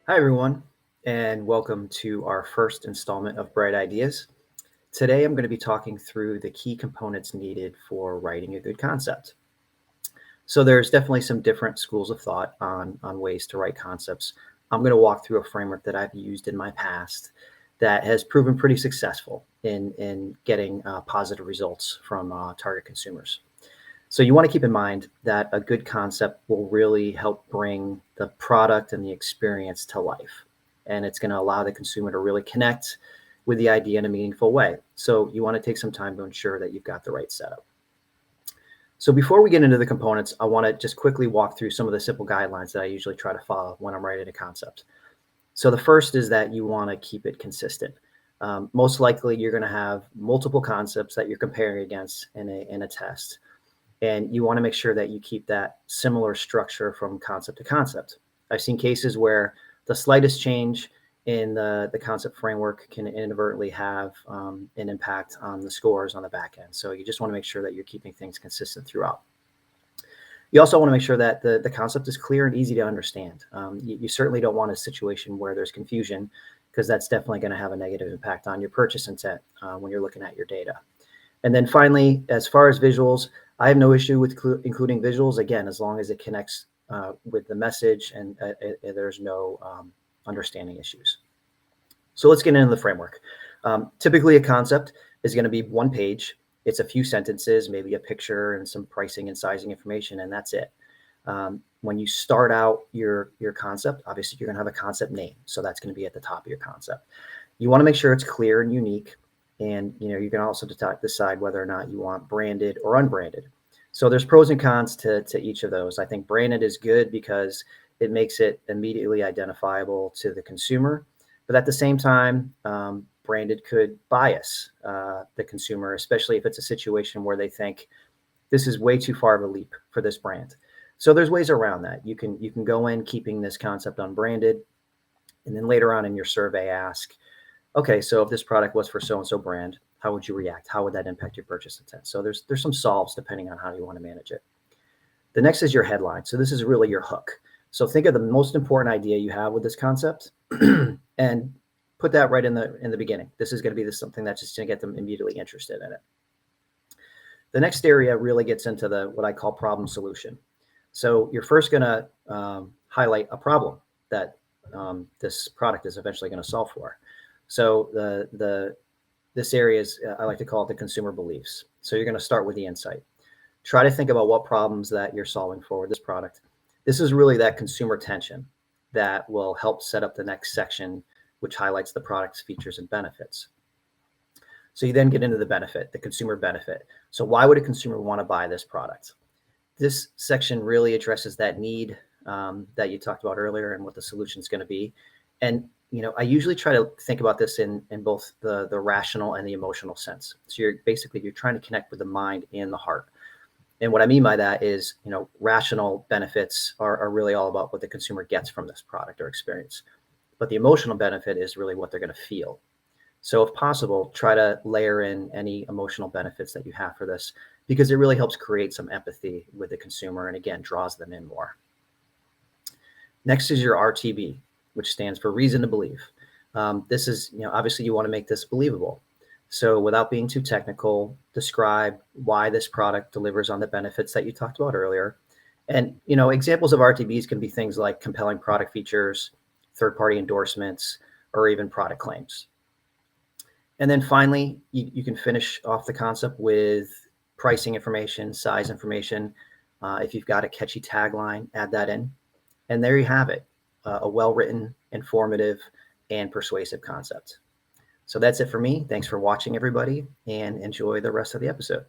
Hi, everyone, and welcome to our first installment of Bright Ideas. Today, I'm going to be talking through the key components needed for writing a good concept. So, there's definitely some different schools of thought on ways to write concepts. I'm going to walk through a framework that I've used in my past that has proven pretty successful in getting positive results from target consumers. So you want to keep in mind that a good concept will really help bring the product and the experience to life. And it's going to allow the consumer to really connect with the idea in a meaningful way. So you want to take some time to ensure that you've got the right setup. So before we get into the components, I want to just quickly walk through some of the simple guidelines that I usually try to follow when I'm writing a concept. So the first is that you want to keep it consistent. Most likely, you're going to have multiple concepts that you're comparing against in a test. And you want to make sure that you keep that similar structure from concept to concept. I've seen cases where the slightest change in the concept framework can inadvertently have an impact on the scores on the back end. So you just want to make sure that you're keeping things consistent throughout. You also want to make sure that the concept is clear and easy to understand. You certainly don't want a situation where there's confusion, because that's definitely going to have a negative impact on your purchase intent when you're looking at your data. And then finally, as far as visuals, I have no issue with including visuals, again, as long as it connects with the message and there's no understanding issues. So let's get into the framework. Typically, a concept is going to be one page. It's a few sentences, maybe a picture and some pricing and sizing information, and that's it. When you start out your concept, obviously you're going to have a concept name. So that's going to be at the top of your concept. You want to make sure it's clear and unique. And you can also decide whether or not you want branded or unbranded. So there's pros and cons to each of those. I think branded is good because it makes it immediately identifiable to the consumer. But at the same time, branded could bias the consumer, especially if it's a situation where they think this is way too far of a leap for this brand. So there's ways around that. You can go in keeping this concept unbranded, and then later on in your survey ask, okay, so if this product was for so-and-so brand, how would you react? How would that impact your purchase intent? So there's some solves depending on how you want to manage it. The next is your headline. So this is really your hook. So think of the most important idea you have with this concept and put that right in the beginning. This is going to be something that's just going to get them immediately interested in it. The next area really gets into what I call problem solution. So you're first going to highlight a problem that this product is eventually going to solve for. So this area is, I like to call it the consumer beliefs. So you're going to start with the insight. Try to think about what problems that you're solving for with this product. This is really that consumer tension that will help set up the next section, which highlights the product's features and benefits. So you then get into the benefit, the consumer benefit. So why would a consumer want to buy this product? This section really addresses that need that you talked about earlier and what the solution is going to be. And I usually try to think about this in both the rational and the emotional sense. So you're trying to connect with the mind and the heart. And what I mean by that is, rational benefits are really all about what the consumer gets from this product or experience. But the emotional benefit is really what they're going to feel. So if possible, try to layer in any emotional benefits that you have for this, because it really helps create some empathy with the consumer and, again, draws them in more. Next is your RTB, which stands for reason to believe. This is, obviously you want to make this believable. So without being too technical, describe why this product delivers on the benefits that you talked about earlier. And, examples of RTBs can be things like compelling product features, third-party endorsements, or even product claims. And then finally, you can finish off the concept with pricing information, size information. If you've got a catchy tagline, add that in. And there you have it, a well-written, informative, and persuasive concept. So that's it for me. Thanks for watching, everybody, and enjoy the rest of the episode.